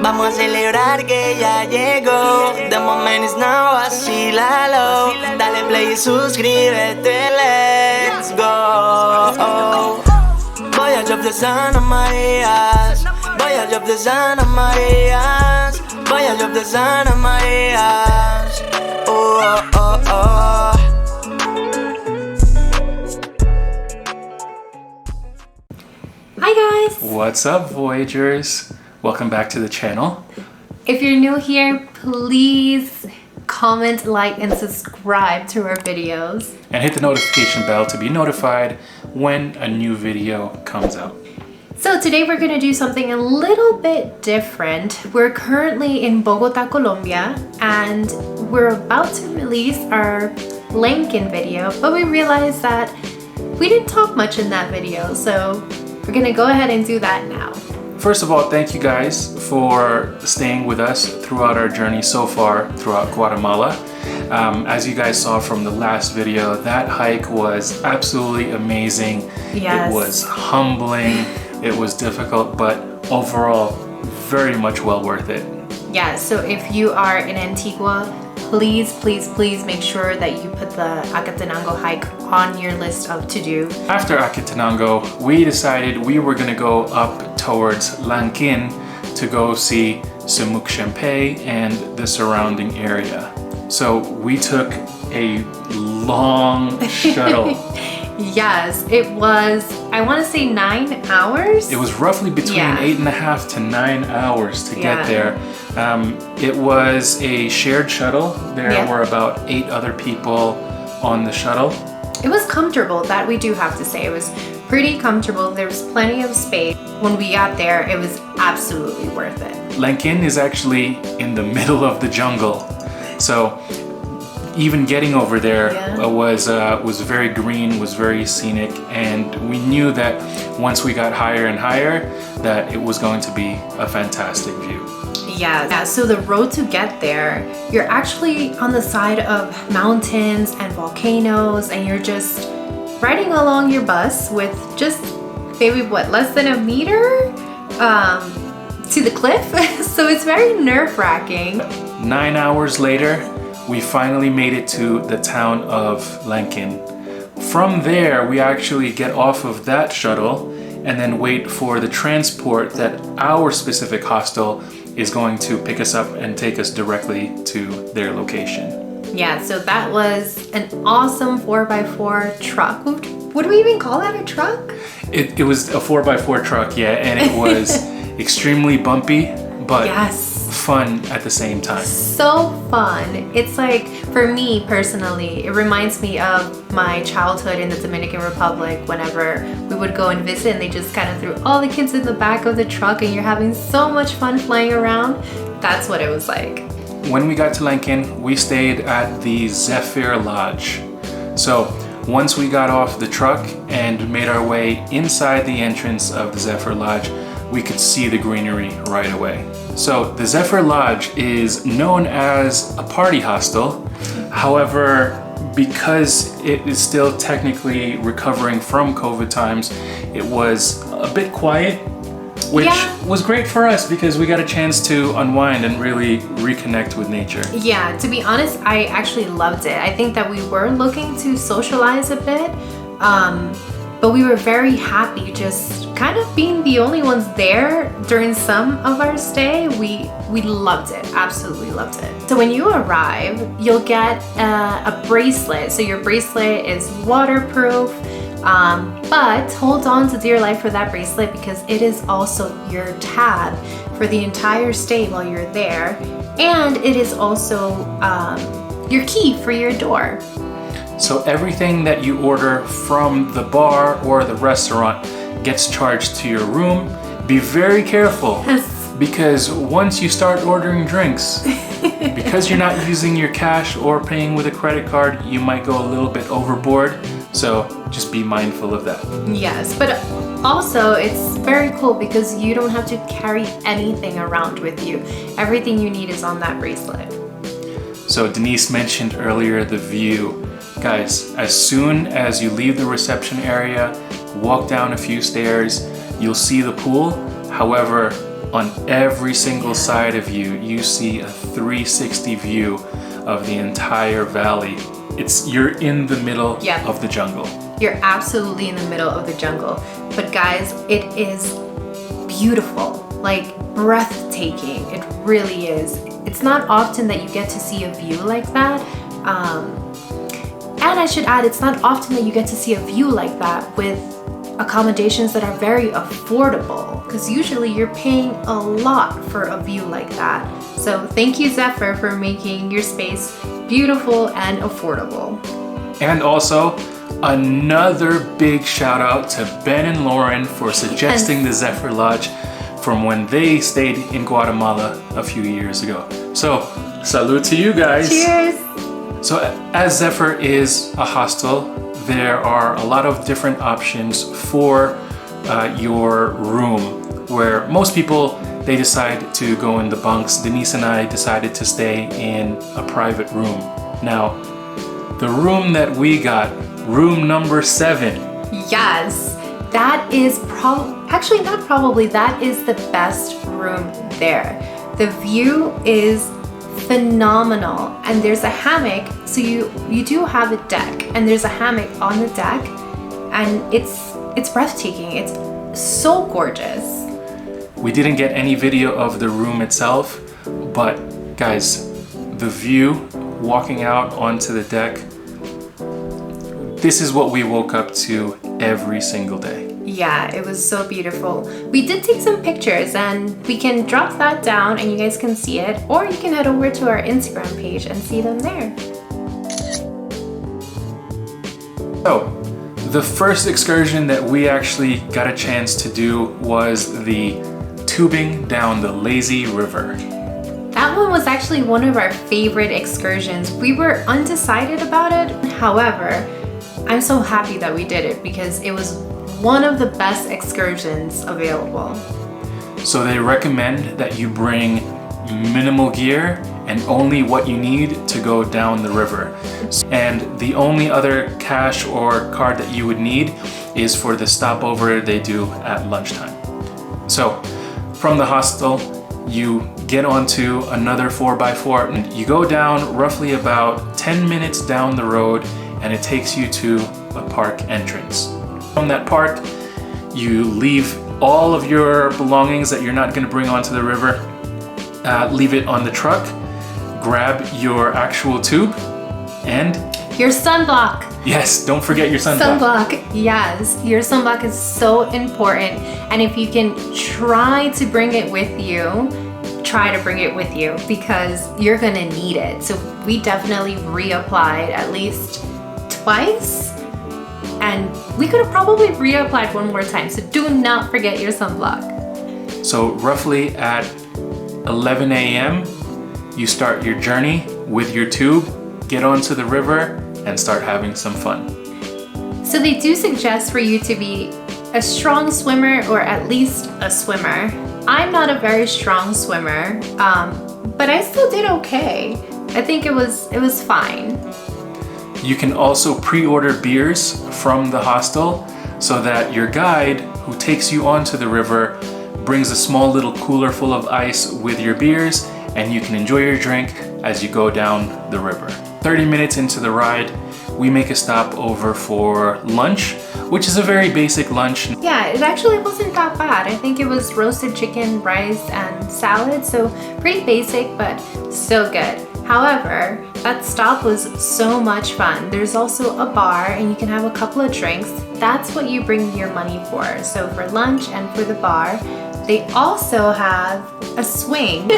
Vamos a celebrar que ya llegó. The moment is now, vacílalo. Dale play y suscríbete, let's go. Voyage of the Santa Marias. Voyage of the Santa Marias. Voyage of the Santa Marias. Oh, oh, oh, oh. Hi guys! What's up, Voyagers? Welcome back to the channel. If you're new here, please comment, like, and subscribe to our videos. And hit the notification bell to be notified when a new video comes out. So today we're gonna do something a little bit different. We're currently in Bogota, Colombia, and we're about to release our Lanquin video, but we realized that we didn't talk much in that video, so we're gonna go ahead and do that now. First of all, thank you guys for staying with us throughout our journey so far throughout Guatemala. As you guys saw from the last video, that hike was absolutely amazing. Yes. It was humbling, it was difficult, but overall, very much well worth it. Yeah, so if you are in Antigua, please make sure that you put the Acatenango hike on your list of to-do. After Acatenango, we decided we were gonna go up towards Lanquin to go see Semuc Champey and the surrounding area. So we took a long shuttle. Yes, it was, I want to say 9 hours. It was roughly between 8.5 to 9 hours to get there. It was a shared shuttle. There were about 8 other people on the shuttle. It was comfortable, that we do have to say. It was pretty comfortable. There was plenty of space. When we got there, it was absolutely worth it. Lanquin is actually in the middle of the jungle. So even getting over there was very green, was very scenic, and we knew that once we got higher and higher, that it was going to be a fantastic view. Yeah, so the road to get there, you're actually on the side of mountains and volcanoes, and you're just riding along your bus with just maybe less than a meter to the cliff. So it's very nerve-wracking. 9 hours later, we finally made it to the town of Lanquin. From there, we actually get off of that shuttle and then wait for the transport that our specific hostel is going to pick us up and take us directly to their location. Yeah, so that was an awesome 4x4 truck. Would we even call that a truck? It was a 4x4 truck, yeah, and it was extremely bumpy, but fun at the same time. So fun. It's like, for me personally, it reminds me of my childhood in the Dominican Republic whenever we would go and visit and they just kind of threw all the kids in the back of the truck and you're having so much fun flying around. That's what it was like. When we got to Lanquin, we stayed at the Zephyr Lodge. So once we got off the truck and made our way inside the entrance of the Zephyr Lodge, we could see the greenery right away. So the Zephyr Lodge is known as a party hostel. However, because it is still technically recovering from COVID times, it was a bit quiet, which was great for us because we got a chance to unwind and really reconnect with nature. Yeah, to be honest, I actually loved it. I think that we were looking to socialize a bit, but we were very happy just kind of being the only ones there during some of our stay. We loved it, absolutely loved it. So when you arrive, you'll get a bracelet. So your bracelet is waterproof, but hold on to dear life for that bracelet because it is also your tab for the entire stay while you're there. And it is also your key for your door. So everything that you order from the bar or the restaurant gets charged to your room. Be very careful because once you start ordering drinks, because you're not using your cash or paying with a credit card, you might go a little bit overboard. So just be mindful of that. Yes, but also it's very cool because you don't have to carry anything around with you. Everything you need is on that bracelet. So Denise mentioned earlier the view. Guys, as soon as you leave the reception area, walk down a few stairs, you'll see the pool. However, on every single side of you, you see a 360 view of the entire valley. You're in the middle of the jungle. You're absolutely in the middle of the jungle. But guys, it is beautiful, like breathtaking. It really is. It's not often that you get to see a view like that. And I should add, it's not often that you get to see a view like that with accommodations that are very affordable, because usually you're paying a lot for a view like that. So thank you, Zephyr, for making your space beautiful and affordable. And also, another big shout out to Ben and Lauren for suggesting the Zephyr Lodge from when they stayed in Guatemala a few years ago. So, salute to you guys. Cheers. So, as Zephyr is a hostel, there are a lot of different options for your room, where most people, they decide to go in the bunks. Denise and I decided to stay in a private room. Now, the room that we got, room number 7. Yes, that is that is the best room there. The view is phenomenal, and there's a hammock, so you do have a deck, and there's a hammock on the deck, and it's breathtaking. It's so gorgeous. We didn't get any video of the room itself, but guys, the view walking out onto the deck, this is what we woke up to every single day. Yeah, it was so beautiful. We did take some pictures, and we can drop that down and you guys can see it, or you can head over to our Instagram page and see them there. So, the first excursion that we actually got a chance to do was the tubing down the lazy river. That one was actually one of our favorite excursions. We were undecided about it. However, I'm so happy that we did it because it was one of the best excursions available. So they recommend that you bring minimal gear and only what you need to go down the river. And the only other cash or card that you would need is for the stopover they do at lunchtime. So from the hostel, you get onto another 4x4 and you go down roughly about 10 minutes down the road, and it takes you to a park entrance. From that park, you leave all of your belongings that you're not going to bring onto the river, leave it on the truck, grab your actual tube, and your sunblock. Yes, don't forget your sunblock. Sunblock, yes. Your sunblock is so important, and if you can try to bring it with you, try to bring it with you because you're gonna need it. So we definitely reapplied at least twice, and we could have probably reapplied one more time, so do not forget your sunblock. So roughly at 11 a.m. you start your journey with your tube, get onto the river, and start having some fun. So they do suggest for you to be a strong swimmer, or at least a swimmer. I'm not a very strong swimmer, but I still did okay. I think it was fine. You can also pre-order beers from the hostel so that your guide who takes you onto the river brings a small little cooler full of ice with your beers, and you can enjoy your drink as you go down the river. 30 minutes into the ride, we make a stop over for lunch, which is a very basic lunch. Yeah, it actually wasn't that bad. I think it was roasted chicken, rice, and salad, so pretty basic, but so good. However, that stop was so much fun. There's also a bar and you can have a couple of drinks. That's what you bring your money for. So for lunch and for the bar, they also have a swing.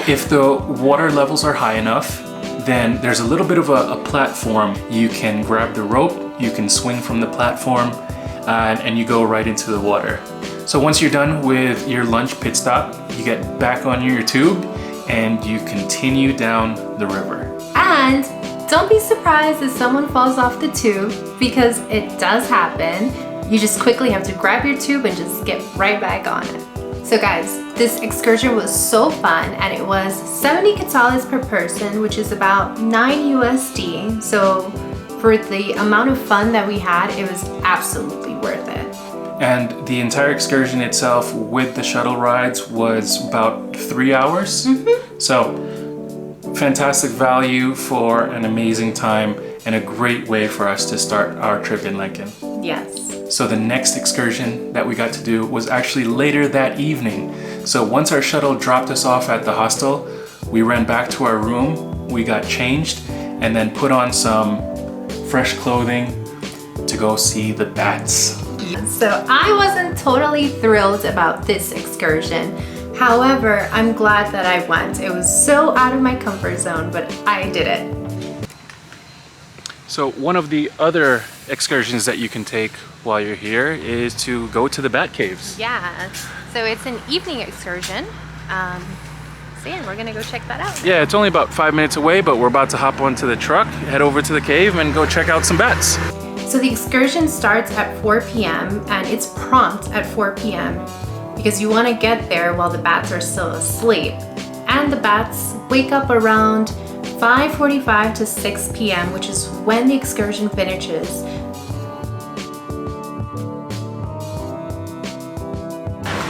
If the water levels are high enough, then there's a little bit of a platform. You can grab the rope, you can swing from the platform, and you go right into the water. So once you're done with your lunch pit stop, you get back on your tube and you continue down the river. And don't be surprised if someone falls off the tube, because it does happen. You just quickly have to grab your tube and just get right back on it. So guys, this excursion was so fun, and it was 70 quetzales per person, which is about 9 USD. So for the amount of fun that we had, it was absolutely worth it. And the entire excursion itself with the shuttle rides was about 3 hours. So fantastic value for an amazing time and a great way for us to start our trip in Lanquin. Yes. So the next excursion that we got to do was actually later that evening. So once our shuttle dropped us off at the hostel, we ran back to our room, we got changed, and then put on some fresh clothing to go see the bats. So I wasn't totally thrilled about this excursion. However, I'm glad that I went. It was so out of my comfort zone, but I did it. So one of the other excursions that you can take while you're here is to go to the bat caves. Yeah, so it's an evening excursion. So yeah, we're gonna go check that out. Yeah, it's only about 5 minutes away, but we're about to hop onto the truck, head over to the cave and go check out some bats. So the excursion starts at 4 p.m. and it's prompt at 4 p.m. because you want to get there while the bats are still asleep. And the bats wake up around 5:45 to 6 p.m., which is when the excursion finishes.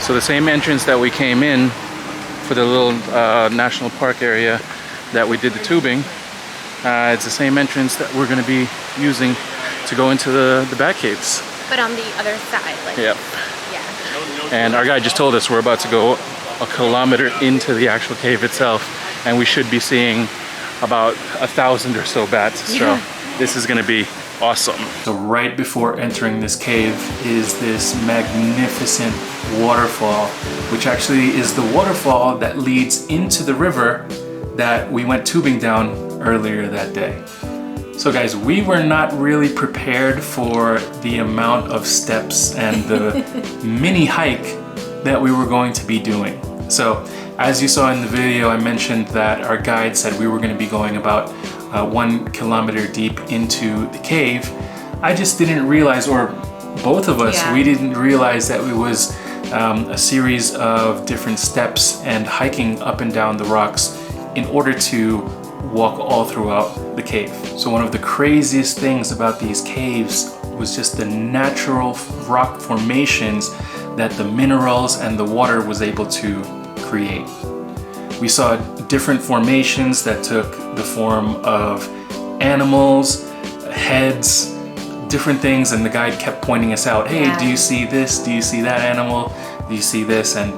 So the same entrance that we came in for the little national park area that we did the tubing, it's the same entrance that we're going to be using to go into the bat caves. But on the other side, like. Yep. Yeah. And our guide just told us we're about to go a kilometer into the actual cave itself, and we should be seeing about 1,000 or so bats. Yeah. So this is going to be awesome. So right before entering this cave is this magnificent waterfall, which actually is the waterfall that leads into the river that we went tubing down earlier that day. So guys, we were not really prepared for the amount of steps and the mini hike that we were going to be doing. So as you saw in the video, I mentioned that our guide said we were going to be going about 1 kilometer deep into the cave. I just didn't realize, or both of us, we didn't realize that it was a series of different steps and hiking up and down the rocks in order to walk all throughout the cave. So one of the craziest things about these caves was just the natural rock formations that the minerals and the water was able to create. We saw different formations that took the form of animals, heads, different things, and the guide kept pointing us out, hey, do you see this? Do you see that animal? Do you see this? And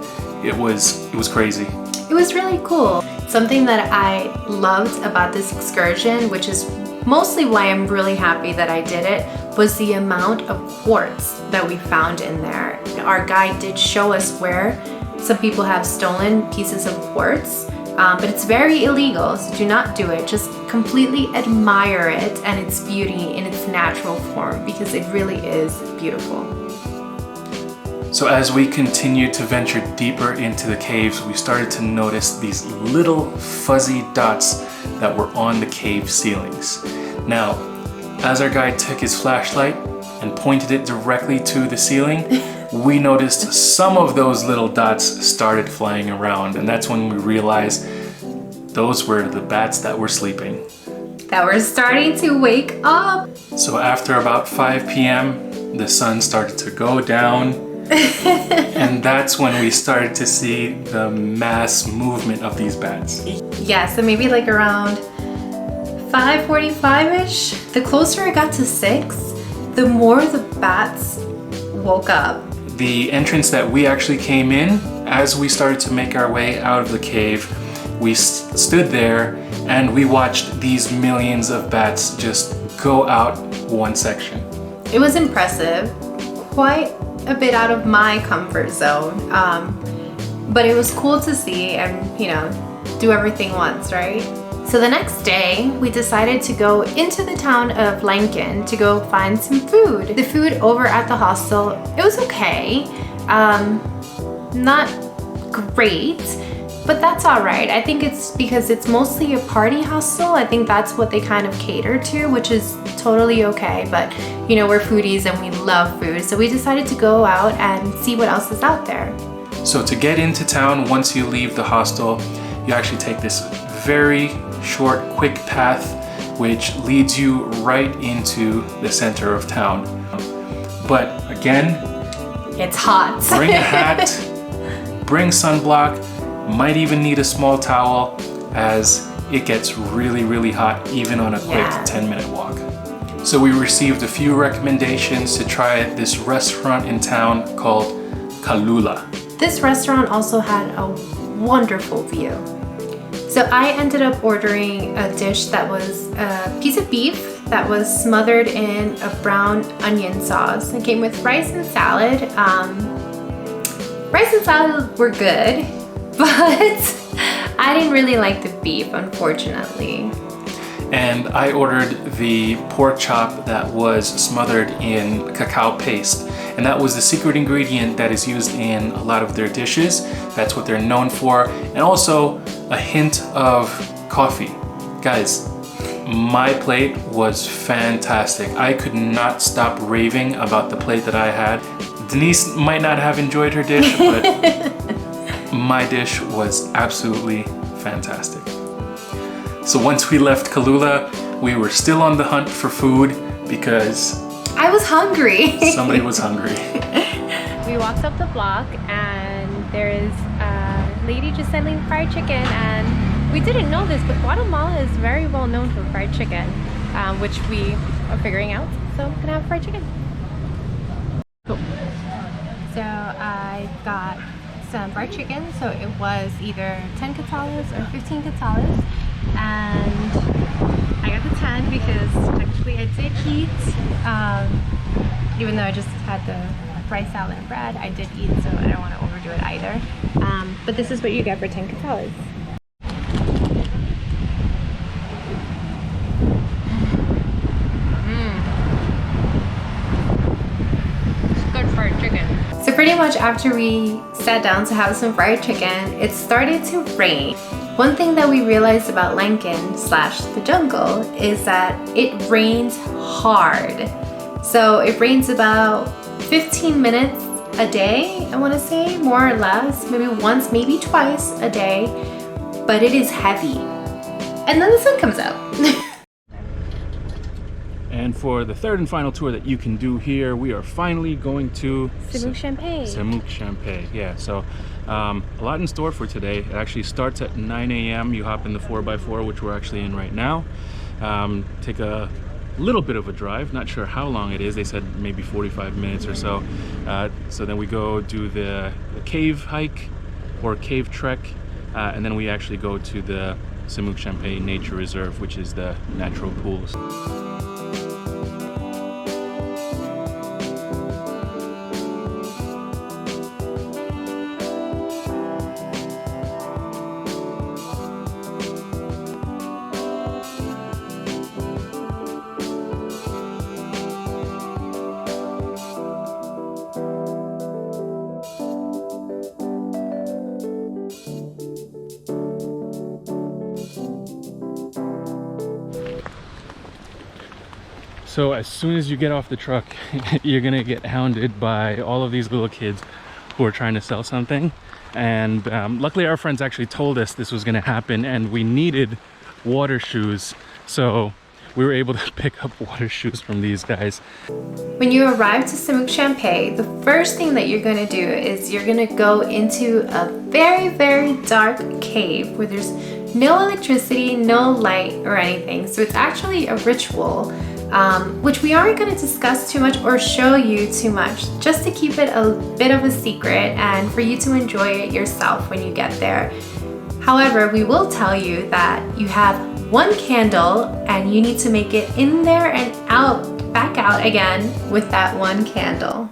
it was crazy. It was really cool. Something that I loved about this excursion, which is mostly why I'm really happy that I did it, was the amount of quartz that we found in there. Our guide did show us where some people have stolen pieces of quartz, but it's very illegal, so do not do it. Just completely admire it and its beauty in its natural form, because it really is beautiful. So as we continued to venture deeper into the caves, we started to notice these little fuzzy dots that were on the cave ceilings. Now, as our guide took his flashlight and pointed it directly to the ceiling, we noticed some of those little dots started flying around, and that's when we realized those were the bats that were sleeping. That were starting to wake up. So after about 5 p.m., the sun started to go down. And that's when we started to see the mass movement of these bats. Yeah, so maybe like around 5:45-ish. The closer it got to 6, the more the bats woke up. The entrance that we actually came in, as we started to make our way out of the cave, we stood there and we watched these millions of bats just go out one section. It was impressive. Quite a bit out of my comfort zone, but it was cool to see and, you know, do everything once, right? So the next day we decided to go into the town of Lanquin to go find some food. The food over at the hostel, it was okay, not great, but that's all right. I think it's because it's mostly a party hostel. I think that's what they kind of cater to, which is totally okay. But you know, we're foodies and we love food, so we decided to go out and see what else is out there. So to get into town, once you leave the hostel, you actually take this very short, quick path, which leads you right into the center of town. But again, it's hot. Bring a hat, bring sunblock, might even need a small towel, as it gets really, really hot even on a quick 10-minute walk. So we received a few recommendations to try this restaurant in town called Kalula. This restaurant also had a wonderful view. So I ended up ordering a dish that was a piece of beef that was smothered in a brown onion sauce. It came with rice and salad. Rice and salad were good, but I didn't really like the beef, unfortunately. And I ordered the pork chop that was smothered in cacao paste. And that was the secret ingredient that is used in a lot of their dishes. That's what they're known for. And also a hint of coffee. Guys, my plate was fantastic. I could not stop raving about the plate that I had. Denise might not have enjoyed her dish, but my dish was absolutely fantastic. So once we left Kalula, we were still on the hunt for food because I was hungry. Somebody was hungry. We walked up the block and there is a lady just selling fried chicken, and we didn't know this, but Guatemala is very well known for fried chicken, which we are figuring out. So I'm gonna have fried chicken. Cool. So I got some fried chicken. So it was either 10 catales or 15 catales. And I got the 10 because actually I did eat, even though I just had the rice, salad, and bread, I did eat, so I don't want to overdo it either. But this is what you get for 10 catales. It's good fried chicken. So pretty much after we sat down to have some fried chicken, it started to rain. One thing that we realized about Lanquin / the jungle is that it rains hard. So it rains about 15 minutes a day, I want to say, more or less, maybe once, maybe twice a day, but it is heavy. And then the sun comes out. And for the third and final tour that you can do here, we are finally going to Semuc Champey. Semuc Champey, yeah. So a lot in store for today. It actually starts at 9 a.m. You hop in the 4x4, which we're actually in right now. Take a little bit of a drive, not sure how long it is. They said maybe 45 minutes or so. So then we go do the cave hike or cave trek, and then we actually go to the Semuc Champey Nature Reserve, which is the natural pools. So as soon as you get off the truck, you're gonna get hounded by all of these little kids who are trying to sell something. And luckily our friends actually told us this was gonna happen, and we needed water shoes. So we were able to pick up water shoes from these guys. When you arrive to Semuc Champey, the first thing that you're gonna do is you're gonna go into a very, very dark cave where there's no electricity, no light or anything. So it's actually a ritual, which we aren't going to discuss too much or show you too much, just to keep it a bit of a secret and for you to enjoy it yourself when you get there. However, we will tell you that you have one candle and you need to make it in there and out, back out again with that one candle.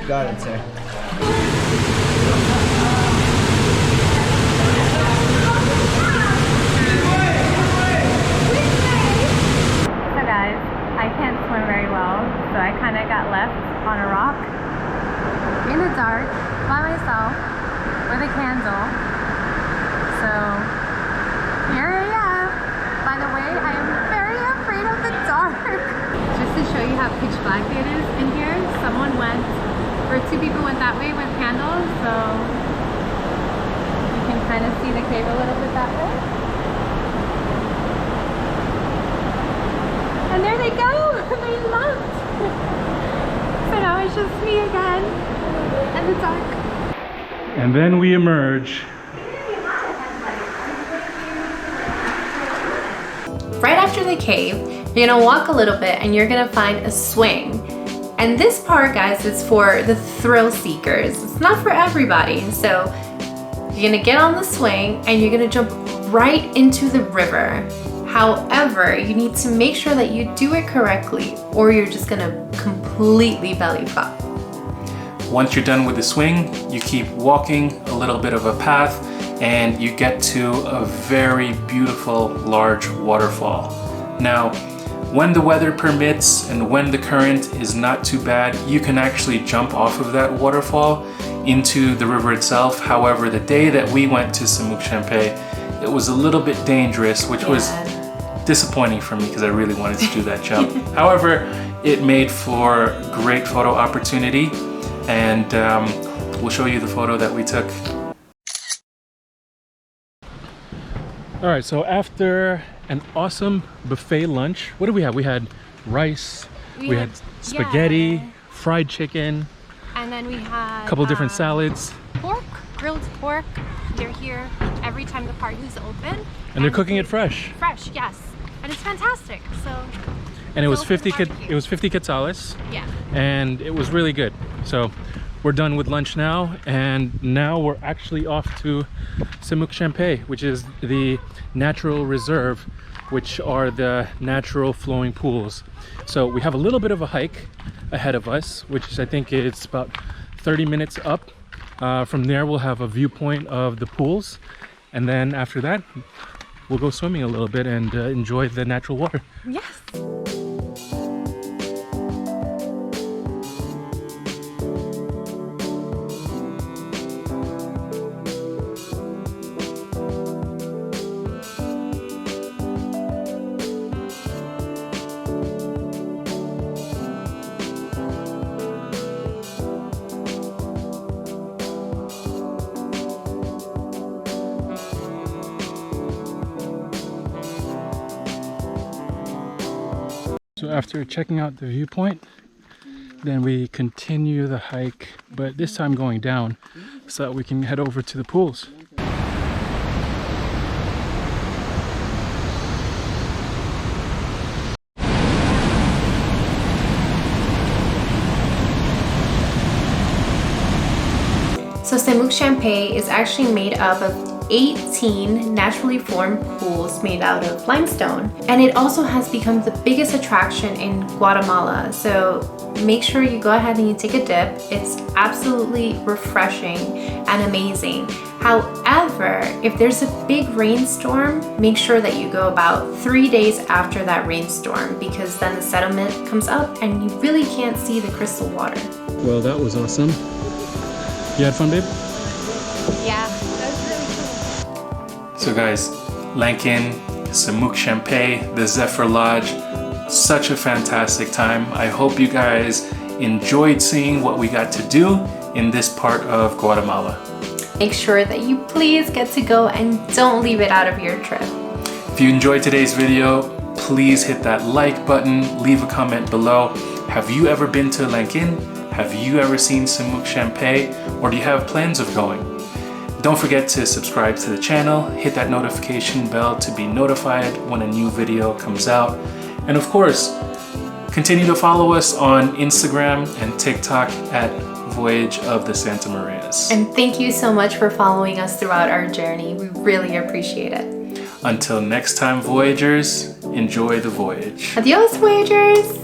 Got it, sir. So guys, I can't swim very myself with a candle. So here I am. By the way, I am very afraid of the dark. Just to show you how pitch black it is in here, someone went, or two people went that way with candles, so you can kind of see the cave a little bit that way. And there they go! They left! So now it's just me again and the dark. And then we emerge. Right after the cave, you're gonna walk a little bit and you're gonna find a swing. And this part, guys, is for the thrill seekers. It's not for everybody. So you're gonna get on the swing and you're gonna jump right into the river. However, you need to make sure that you do it correctly or you're just gonna completely belly flop. Once you're done with the swing, you keep walking a little bit of a path and you get to a very beautiful large waterfall. Now, when the weather permits and when the current is not too bad, you can actually jump off of that waterfall into the river itself. However, the day that we went to Semuc Champey, it was a little bit dangerous, which was disappointing for me because I really wanted to do that jump. However, it made for a great photo opportunity, and we'll show you the photo that we took. All right, so after an awesome buffet lunch, what did we have? We had rice, we had spaghetti, fried chicken, and then we had a couple different salads. Pork, grilled pork. They're here every time the party is open. And they're cooking it fresh. Fresh, yes. And it's fantastic. So and it was 50 quetzales. Yeah. And it was really good. So we're done with lunch now, and now we're actually off to Semuc Champey, which is the natural reserve, which are the natural flowing pools. So we have a little bit of a hike ahead of us, which is, I think it's about 30 minutes up. From there we'll have a viewpoint of the pools, and then after that we'll go swimming a little bit and enjoy the natural water. Yes. So after checking out the viewpoint, then we continue the hike, but this time going down so that we can head over to the pools. So Semuc Champey is actually made up of 18 naturally formed pools made out of limestone, and it also has become the biggest attraction in Guatemala. So make sure you go ahead and you take a dip. It's absolutely refreshing and amazing. However, if there's a big rainstorm, make sure that you go about 3 days after that rainstorm, because then the sediment comes up and you really can't see the crystal water. Well, that was awesome. You had fun, babe? Yeah, that was really cool. So guys, Lanquin, Semuc Champey, the Zephyr Lodge, such a fantastic time. I hope you guys enjoyed seeing what we got to do in this part of Guatemala. Make sure that you please get to go and don't leave it out of your trip. If you enjoyed today's video, please hit that like button, leave a comment below. Have you ever been to Lanquin? Have you ever seen Semuc Champey, or do you have plans of going? Don't forget to subscribe to the channel, hit that notification bell to be notified when a new video comes out. And of course, continue to follow us on Instagram and TikTok at Voyage of the Santa Marias. And thank you so much for following us throughout our journey. We really appreciate it. Until next time, Voyagers, enjoy the voyage. Adios, Voyagers!